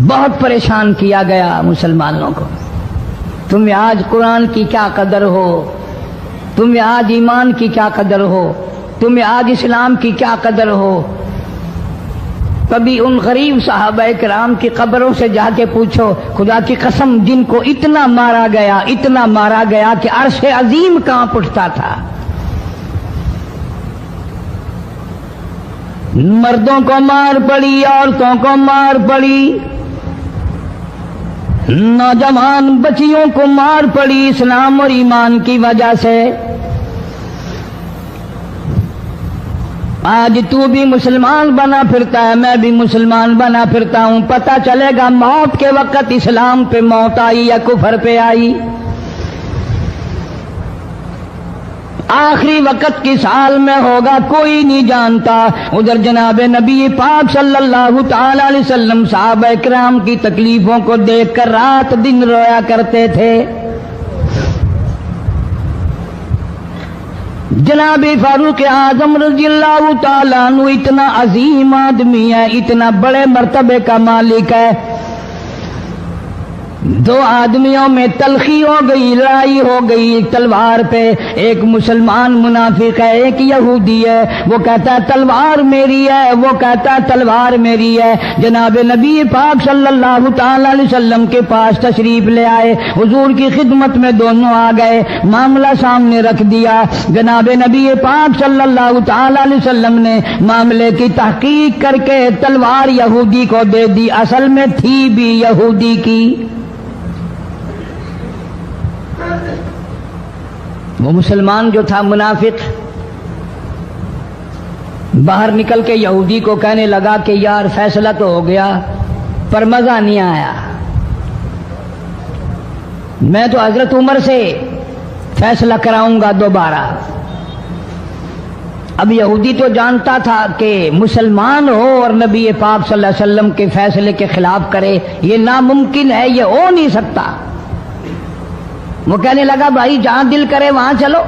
بہت پریشان کیا گیا مسلمانوں کو۔ تمہیں آج قرآن کی کیا قدر ہو، تمہیں آج ایمان کی کیا قدر ہو، تمہیں آج اسلام کی کیا قدر ہو۔ کبھی ان غریب صحابہ کرام کی قبروں سے جا کے پوچھو، خدا کی قسم جن کو اتنا مارا گیا، اتنا مارا گیا کہ عرش عظیم کانپ اٹھتا تھا۔ مردوں کو مار پڑی، عورتوں کو مار پڑی، نوجوان بچیوں کو مار پڑی اسلام اور ایمان کی وجہ سے۔ آج تو بھی مسلمان بنا پھرتا ہے، میں بھی مسلمان بنا پھرتا ہوں، پتہ چلے گا موت کے وقت اسلام پہ موت آئی یا کفر پہ آئی۔ آخری وقت کس حال میں ہوگا کوئی نہیں جانتا۔ ادھر جناب نبی پاک صلی اللہ تعالی علیہ وسلم صحابہ کرام کی تکلیفوں کو دیکھ کر رات دن رویا کرتے تھے۔ جناب فاروق اعظم رضی اللہ تعالیٰ عنہ اتنا عظیم آدمی ہے، اتنا بڑے مرتبے کا مالک ہے۔ دو آدمیوں میں تلخی ہو گئی، لڑائی ہو گئی تلوار پہ۔ ایک مسلمان منافق ہے، ایک یہودی ہے، وہ کہتا ہے تلوار میری ہے، وہ کہتا ہے تلوار میری ہے۔ جناب نبی پاک صلی اللہ تعالی علیہ وسلم کے پاس تشریف لے آئے، حضور کی خدمت میں دونوں آ گئے، معاملہ سامنے رکھ دیا۔ جناب نبی پاک صلی اللہ تعالی علیہ وسلم نے معاملے کی تحقیق کر کے تلوار یہودی کو دے دی، اصل میں تھی بھی یہودی کی۔ وہ مسلمان جو تھا منافق باہر نکل کے یہودی کو کہنے لگا کہ یار فیصلہ تو ہو گیا پر مزہ نہیں آیا، میں تو حضرت عمر سے فیصلہ کراؤں گا دوبارہ۔ اب یہودی تو جانتا تھا کہ مسلمان ہو اور نبی پاک صلی اللہ علیہ وسلم کے فیصلے کے خلاف کرے، یہ ناممکن ہے، یہ ہو نہیں سکتا۔ وہ کہنے لگا بھائی جہاں دل کرے وہاں چلو۔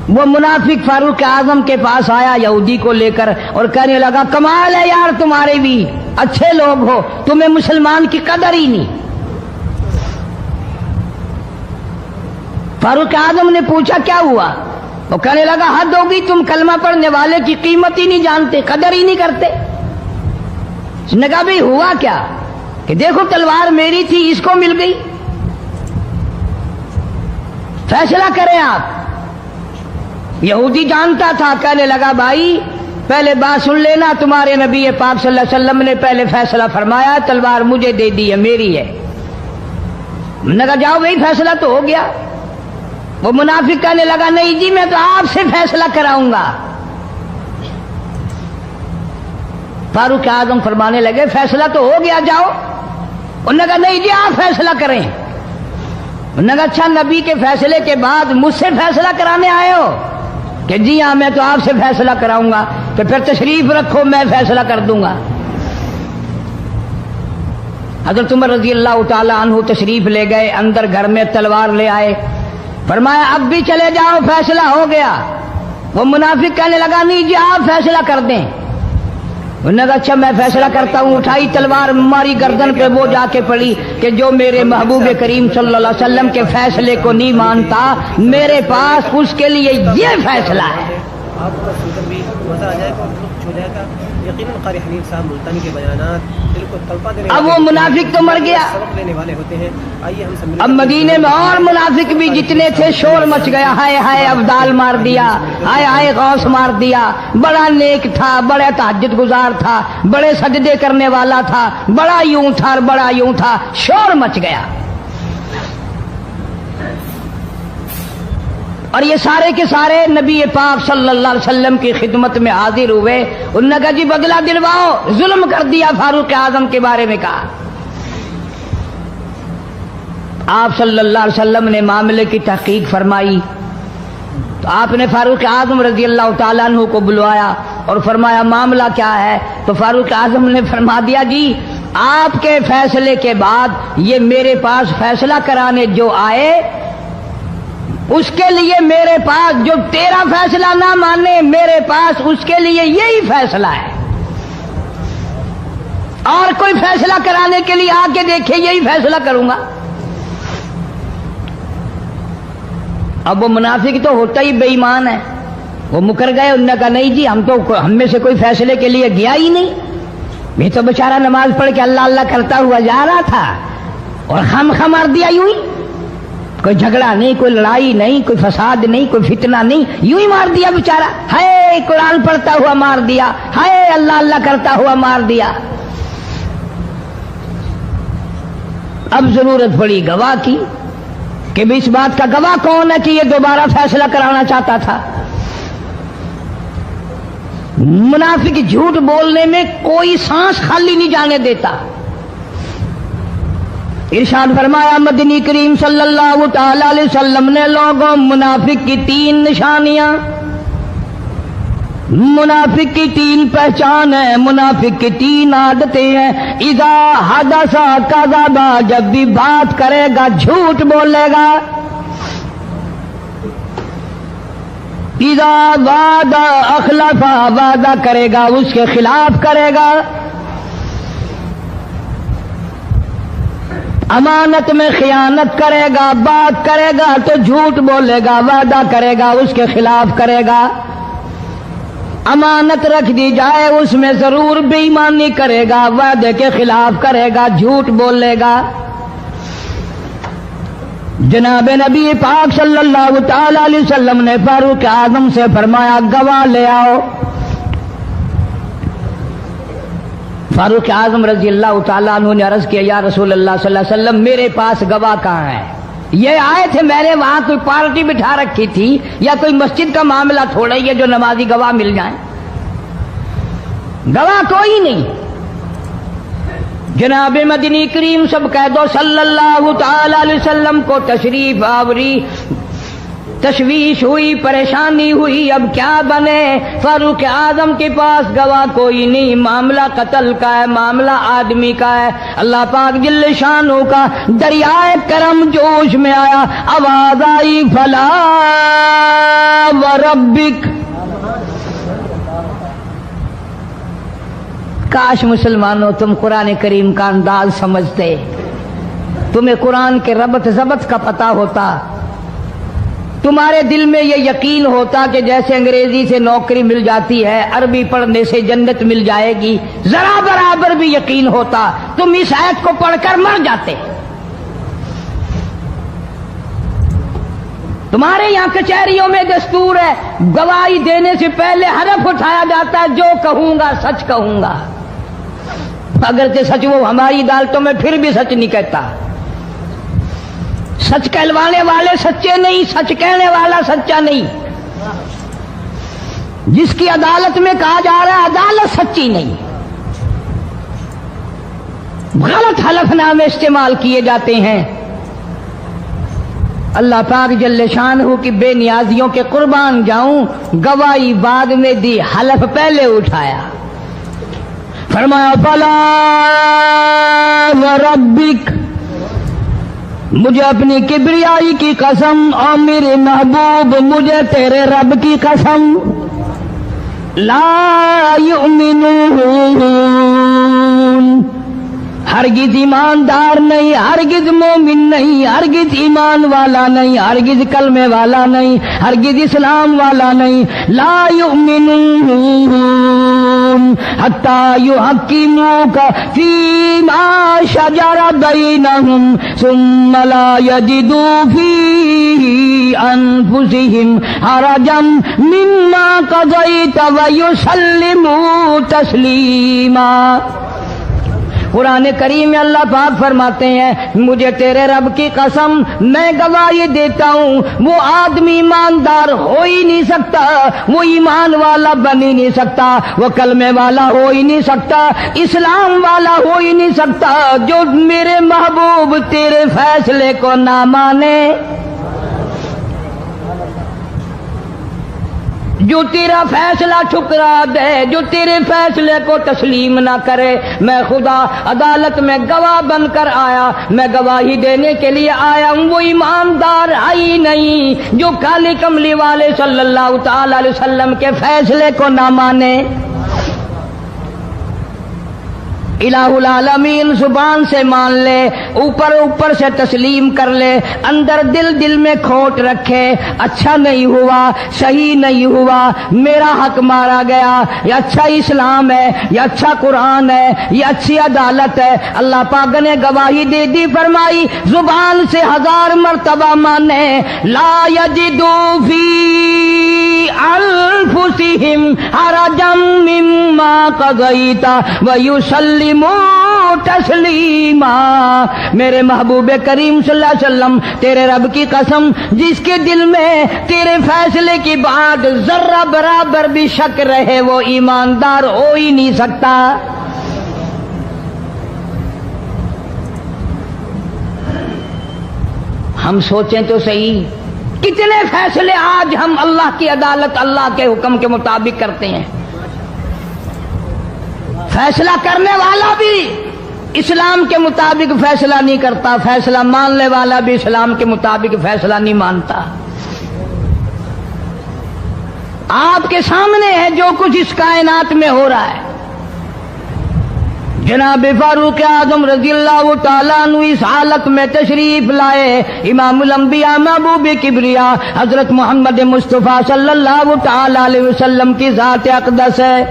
وہ منافق فاروق اعظم کے پاس آیا یہودی کو لے کر اور کہنے لگا کمال ہے یار تمہارے بھی، اچھے لوگ ہو، تمہیں مسلمان کی قدر ہی نہیں۔ فاروق اعظم نے پوچھا کیا ہوا؟ وہ کہنے لگا حد ہوگی، تم کلمہ پڑھنے والے کی قیمت ہی نہیں جانتے، قدر ہی نہیں کرتے۔ اس نے کہا بھئی ہوا کیا؟ کہ دیکھو تلوار میری تھی، اس کو مل گئی، فیصلہ کریں آپ۔ یہودی جانتا تھا، کہنے لگا بھائی پہلے بات سن لینا، تمہارے نبی پاک صلی اللہ علیہ وسلم نے پہلے فیصلہ فرمایا، تلوار مجھے دے دی ہے، میری ہے۔ میں نے کہا جاؤ بھائی فیصلہ تو ہو گیا۔ وہ منافق کہنے لگا نہیں جی میں تو آپ سے فیصلہ کراؤں گا۔ فاروق اعظم فرمانے لگے فیصلہ تو ہو گیا جاؤ۔ انہوں نے کہا نہیں جی آپ فیصلہ کریں۔ انہوں نے کہا اچھا نبی کے فیصلے کے بعد مجھ سے فیصلہ کرانے آئے ہو؟ کہ جی ہاں میں تو آپ سے فیصلہ کراؤں گا۔ کہ پھر تشریف رکھو میں فیصلہ کر دوں گا۔ حضرت عمر رضی اللہ تعالی عنہ تشریف لے گئے، اندر گھر میں تلوار لے آئے، فرمایا اب بھی چلے جاؤ فیصلہ ہو گیا۔ وہ منافق کہنے لگا نہیں جی آپ فیصلہ کر دیں۔ انہوں نے کہا اچھا میں فیصلہ کرتا ہوں۔ اٹھائی تلوار، ماری گردن پہ، وہ جا کے پڑی کہ جو میرے محبوب کریم صلی اللہ علیہ وسلم کے فیصلے کو نہیں مانتا، میرے پاس اس کے لیے یہ فیصلہ ہے۔ آپ کو سن کر بھی مزہ آ جائے گا اور لطف ہو جائے گا۔ یقیناً قاری حنیف صاحب ملتانی کے بیانات دل کو تڑپا دینے اب وہ منافق تو مر گیا، سبق لینے والے ہوتے ہیں۔ آئیے ہم سب اب مدینے میں اور منافق بھی جتنے تھے شور مچ گیا، ہائے ہائے ابدال مار دیا، ہائے ہائے غوث مار دیا، بڑا نیک تھا، بڑا تہجد گزار تھا، بڑے سجدے کرنے والا تھا، بڑا یوں تھا اور بڑا یوں تھا، شور مچ گیا۔ اور یہ سارے کے سارے نبی پاک صلی اللہ علیہ وسلم کی خدمت میں حاضر ہوئے۔ انہوں نے کہا جی بدلہ دلواؤ، ظلم کر دیا فاروق اعظم کے بارے میں کہا۔ آپ صلی اللہ علیہ وسلم نے معاملے کی تحقیق فرمائی تو آپ نے فاروق اعظم رضی اللہ تعالیٰ عنہ کو بلوایا اور فرمایا معاملہ کیا ہے؟ تو فاروق اعظم نے فرما دیا جی آپ کے فیصلے کے بعد یہ میرے پاس فیصلہ کرانے جو آئے، اس کے لیے میرے پاس جو تیرا فیصلہ نہ مانے، میرے پاس اس کے لیے یہی فیصلہ ہے، اور کوئی فیصلہ کرانے کے لیے آ کے دیکھے یہی فیصلہ کروں گا۔ اب وہ منافق تو ہوتا ہی بے ایمان ہے، وہ مکر گئے۔ انہوں نے کہا نہیں جی ہم میں سے کوئی فیصلے کے لیے گیا ہی نہیں، میں تو بیچارہ نماز پڑھ کے اللہ اللہ کرتا ہوا جا رہا تھا اور خام مار دیا یوں ہی، کوئی جھگڑا نہیں، کوئی لڑائی نہیں، کوئی فساد نہیں، کوئی فتنہ نہیں، یوں ہی مار دیا بیچارہ، ہائے قرآن پڑھتا ہوا مار دیا، ہائے اللہ اللہ کرتا ہوا مار دیا۔ اب ضرورت پڑی گواہ کی کہ بھی اس بات کا گواہ کون ہے کہ یہ دوبارہ فیصلہ کرانا چاہتا تھا۔ منافق جھوٹ بولنے میں کوئی سانس خالی نہیں جانے دیتا۔ ارشاد فرمایا مدنی کریم صلی اللہ تعالی علیہ وسلم نے لوگوں منافق کی 3 نشانیاں، منافق کی 3 پہچان ہے، منافق کی 3 عادتیں ہیں۔ اذا حدث کذب، جب بھی بات کرے گا جھوٹ بولے گا۔ اذا وعد اخلف، وعدہ کرے گا اس کے خلاف کرے گا۔ امانت میں خیانت کرے گا، بات کرے گا تو جھوٹ بولے گا، وعدہ کرے گا اس کے خلاف کرے گا۔ امانت رکھ دی جائے اس میں ضرور بے ایمانی کرے گا، وعدے کے خلاف کرے گا، جھوٹ بولے گا۔ جناب نبی پاک صلی اللہ تعالی علیہ وسلم نے فاروق اعظم سے فرمایا گواہ لے آؤ۔ فاروق اعظم رضی اللہ تعالیٰ عنہ نے عرض کیا یا رسول اللہ صلی اللہ علیہ وسلم میرے پاس گواہ کہاں ہے؟ یہ آئے تھے، میں نے وہاں کوئی پارٹی بٹھا رکھی تھی یا کوئی مسجد کا معاملہ تھوڑا ہی ہے جو نمازی گواہ مل جائیں؟ گواہ کوئی نہیں۔ جناب مدنی کریم سب کہہ دو صلی اللہ تعالی علیہ وسلم کو تشریف آوری تشویش ہوئی، پریشانی ہوئی، اب کیا بنے؟ فاروق اعظم کے پاس گواہ کوئی نہیں، معاملہ قتل کا ہے، معاملہ آدمی کا ہے۔ اللہ پاک جل شانہ کا دریائے کرم جوش میں آیا، آواز آئی فلا وربک۔ کاش مسلمانوں تم قرآن کریم کا انداز سمجھتے، تمہیں قرآن کے ربط ضبط کا پتہ ہوتا، تمہارے دل میں یہ یقین ہوتا کہ جیسے انگریزی سے نوکری مل جاتی ہے، عربی پڑھنے سے جنت مل جائے گی، ذرا برابر بھی یقین ہوتا تم اس آیت کو پڑھ کر مر جاتے۔ تمہارے یہاں کچہریوں میں دستور ہے، گواہی دینے سے پہلے حرف اٹھایا جاتا ہے، جو کہوں گا سچ کہوں گا، اگرچہ سچ وہ ہماری عدالتوں میں پھر بھی سچ نہیں کہتا۔ سچ کہلوانے والے سچے نہیں، سچ کہنے والا سچا نہیں۔ جس کی عدالت میں کہا جا رہا ہے عدالت سچی نہیں، غلط حلف نامے استعمال کیے جاتے ہیں۔ اللہ پاک جل شانہ کی بے نیازیوں کے قربان جاؤں، گواہی بعد میں دی، حلف پہلے اٹھایا۔ فرمایا فلا وربک، مجھے اپنی کبریائی کی قسم اور میرے محبوب مجھے تیرے رب کی قسم، لا یؤمنون، ہرگز ایماندار نہیں، ہرگز مومن نہیں، ہرگز ایمان والا نہیں، ہرگز کلمے والا نہیں، ہرگز اسلام والا نہیں، لا یؤمنون حتی یحکموک فیما شجر بینہم ثم لا یجدوا فی انفسہم حرجا مما قضیت ویسلموا تسلیما۔ قرآن کریم میں اللہ پاک فرماتے ہیں مجھے تیرے رب کی قسم میں گواہی دیتا ہوں، وہ آدمی ایماندار ہو ہی نہیں سکتا، وہ ایمان والا بن ہی نہیں سکتا، وہ کلمے والا ہو ہی نہیں سکتا، اسلام والا ہو ہی نہیں سکتا جو میرے محبوب تیرے فیصلے کو نہ مانے، جو تیرا فیصلہ ٹھکرا دے، جو تیرے فیصلے کو تسلیم نہ کرے۔ میں خدا عدالت میں گواہ بن کر آیا، میں گواہی دینے کے لیے آیا ہوں، وہ ایماندار آئی نہیں جو کالی کملی والے صلی اللہ تعالی علیہ وسلم کے فیصلے کو نہ مانے۔ الہ العالمین زبان سے مان لے، اوپر اوپر سے تسلیم کر لے، اندر دل میں کھوٹ رکھے، اچھا نہیں ہوا، صحیح نہیں ہوا، میرا حق مارا گیا، یہ اچھا اسلام ہے، یہ اچھا قرآن ہے، یہ اچھی عدالت ہے۔ اللہ پاک نے گواہی دے دی، فرمائی زبان سے 1000 مرتبہ مانے، لا یجدو فی انفسہم حرجا مما قضیت ویسلموا تسلیما۔ میرے محبوب کریم صلی اللہ علیہ وسلم تیرے رب کی قسم جس کے دل میں تیرے فیصلے کی بات ذرہ برابر بھی شک رہے وہ ایماندار ہو ہی نہیں سکتا۔ ہم سوچیں تو صحیح، کتنے فیصلے آج ہم اللہ کی عدالت اللہ کے حکم کے مطابق کرتے ہیں۔ فیصلہ کرنے والا بھی اسلام کے مطابق فیصلہ نہیں کرتا، فیصلہ ماننے والا بھی اسلام کے مطابق فیصلہ نہیں مانتا۔ آپ کے سامنے ہے جو کچھ اس کائنات میں ہو رہا ہے۔ جناب فاروق اعظم رضی اللہ تعالیٰ عنہ اس حالت میں تشریف لائے، امام الانبیاء محبوب کبریا حضرت محمد مصطفیٰ صلی اللہ تعالیٰ علیہ وسلم کی ذات اقدس ہے۔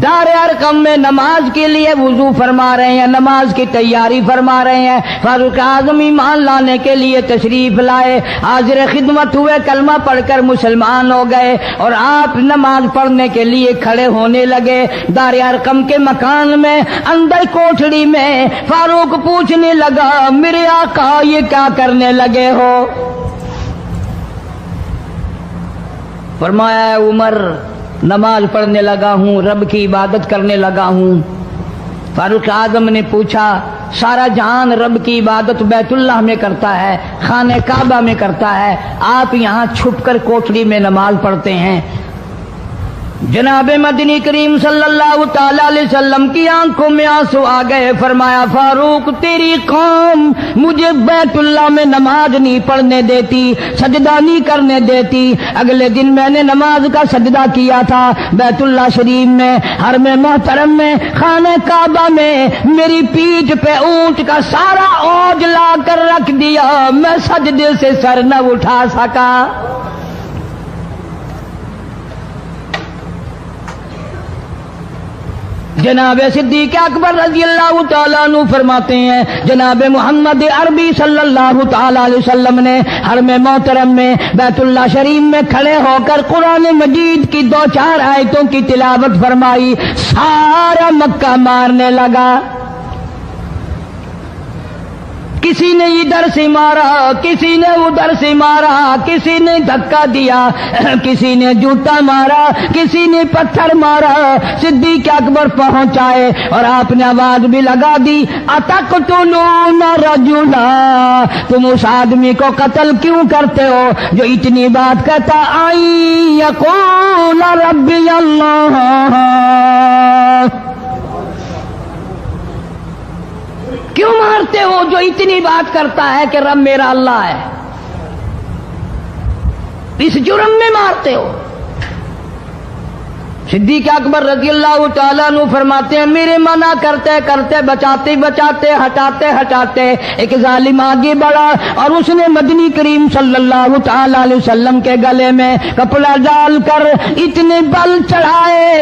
دار ارقم میں نماز کے لیے وضو فرما رہے ہیں، نماز کی تیاری فرما رہے ہیں۔ فاروق اعظم ایمان لانے کے لیے تشریف لائے، حاضر خدمت ہوئے، کلمہ پڑھ کر مسلمان ہو گئے اور آپ نماز پڑھنے کے لیے کھڑے ہونے لگے۔ دار ارقم کے مکان میں اندر کوٹھڑی میں فاروق پوچھنے لگا میرے آقا یہ کیا کرنے لگے ہو؟ فرمایا عمر نماز پڑھنے لگا ہوں، رب کی عبادت کرنے لگا ہوں۔ فاروق اعظم نے پوچھا سارا جہان رب کی عبادت بیت اللہ میں کرتا ہے، خانہ کعبہ میں کرتا ہے، آپ یہاں چھپ کر کوٹڑی میں نماز پڑھتے ہیں۔ جناب مدنی کریم صلی اللہ تعالی علیہ وسلم کی آنکھوں میں آنسو آ گئے، فرمایا فاروق تیری قوم مجھے بیت اللہ میں نماز نہیں پڑھنے دیتی، سجدہ نہیں کرنے دیتی۔ اگلے دن میں نے نماز کا سجدہ کیا تھا بیت اللہ شریف میں، حرم محترم میں، خانہ کعبہ میں، میری پیٹھ پہ اونٹ کا سارا اوج لا کر رکھ دیا، میں سجدے سے سر نہ اٹھا سکا۔ جناب صدیق اکبر رضی اللہ تعالیٰ عنہ فرماتے ہیں جناب محمد عربی صلی اللہ تعالیٰ علیہ وسلم نے حرم محترم میں بیت اللہ شریف میں کھڑے ہو کر قرآن مجید کی 2-4 آیتوں کی تلاوت فرمائی، سارا مکہ مارنے لگا۔ کسی نے ادھر سے مارا، کسی نے ادھر سے مارا، کسی نے دھکا دیا، کسی نے جوتا مارا، کسی نے پتھر مارا۔ صدیق اکبر پہنچ آئے اور آپ نے آواز بھی لگا دی، اتقتلون رجلا، تم اس آدمی کو قتل کیوں کرتے ہو جو اتنی بات کہتا آئی یقول ربی اللہ، کیوں مارتے ہو جو اتنی بات کرتا ہے کہ رب میرا اللہ ہے؟ اس جرم میں مارتے ہو۔ صدیق اکبر رضی اللہ تعالیٰ عنہ فرماتے ہیں میرے منع کرتے کرتے بچاتے بچاتے ہٹاتے ہٹاتے ایک ظالم آگے بڑھا اور اس نے مدنی کریم صلی اللہ تعالیٰ علیہ وسلم کے گلے میں کپڑا ڈال کر اتنے بل چڑھائے۔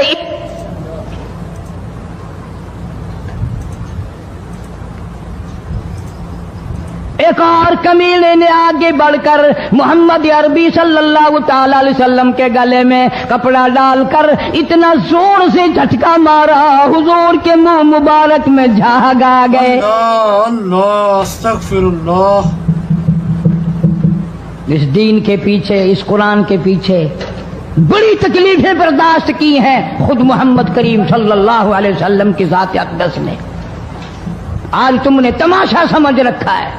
ایک اور کمینے نے آگے بڑھ کر محمد عربی صلی اللہ تعالی علیہ وسلم کے گلے میں کپڑا ڈال کر اتنا زور سے جھٹکا مارا حضور کے منہ مبارک میں جھاگ آ گئے۔ اللہ استغفر اللہ۔ اس دین کے پیچھے، اس قرآن کے پیچھے بڑی تکلیفیں برداشت کی ہیں خود محمد کریم صلی اللہ علیہ وسلم کی ذات اقدس نے۔ آج تم نے تماشا سمجھ رکھا ہے۔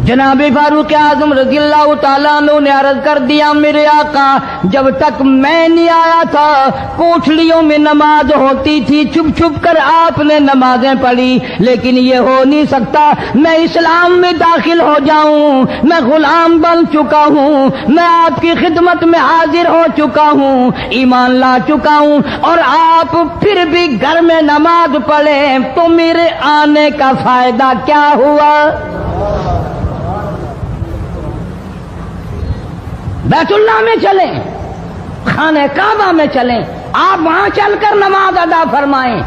جناب فاروق اعظم رضی اللہ تعالیٰ عنہ نے عرض کر دیا میرے آقا جب تک میں نہیں آیا تھا کوٹھڑیوں میں نماز ہوتی تھی، چھپ چھپ کر آپ نے نمازیں پڑھی، لیکن یہ ہو نہیں سکتا، میں اسلام میں داخل ہو جاؤں، میں غلام بن چکا ہوں، میں آپ کی خدمت میں حاضر ہو چکا ہوں، ایمان لا چکا ہوں، اور آپ پھر بھی گھر میں نماز پڑھیں تو میرے آنے کا فائدہ کیا ہوا؟ بیت اللہ میں چلیں، خانہ کعبہ میں چلیں، آپ وہاں چل کر نماز ادا فرمائیں۔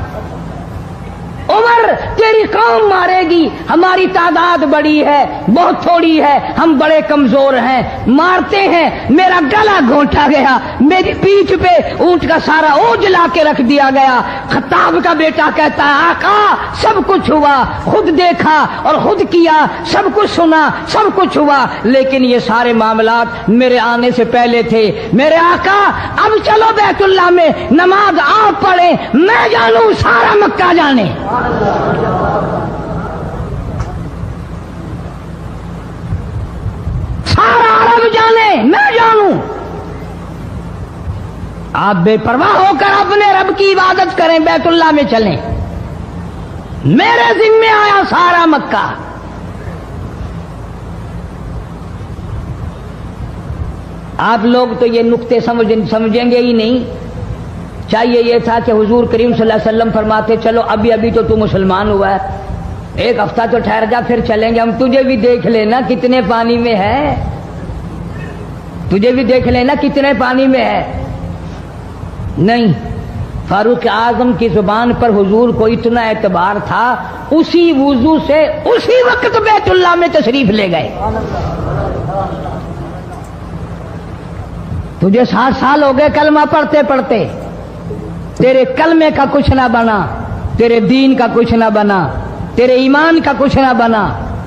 عمر تیری قوم مارے گی، ہماری تعداد بڑی ہے، بہت تھوڑی ہے، ہم بڑے کمزور ہیں، مارتے ہیں، میرا گلا گھونٹا گیا، میری پیٹھ پہ اونٹ کا سارا اوج لا کے رکھ دیا گیا۔ خطاب کا بیٹا کہتا ہے آقا سب کچھ ہوا، خود دیکھا اور خود کیا، سب کچھ سنا، سب کچھ ہوا، لیکن یہ سارے معاملات میرے آنے سے پہلے تھے۔ میرے آقا اب چلو بیت اللہ میں نماز آپ پڑھیں، میں جانوں سارا مکہ جانے۔ سارا عرب جانے، میں جانوں۔ آپ بے پرواہ ہو کر اپنے رب کی عبادت کریں، بیت اللہ میں چلیں، میرے ذمے آیا سارا مکہ۔ آپ لوگ تو یہ نقطے سمجھیں گے ہی نہیں۔ چاہیے یہ تھا کہ حضور کریم صلی اللہ علیہ وسلم فرماتے چلو ابھی تو مسلمان ہوا ہے، ایک ہفتہ تو ٹھہر جا پھر چلیں گے، ہم تجھے بھی دیکھ لینا کتنے پانی میں ہے، تجھے بھی دیکھ لینا کتنے پانی میں ہے۔ نہیں، فاروق اعظم کی زبان پر حضور کو اتنا اعتبار تھا، اسی وضو سے اسی وقت بیت اللہ میں تشریف لے گئے۔ تجھے 7 سال ہو گئے کلمہ پڑھتے پڑھتے، تیرے کلمے کا کچھ نہ بنا، تیرے دین کا کچھ نہ بنا، تیرے ایمان کا کچھ نہ بنا،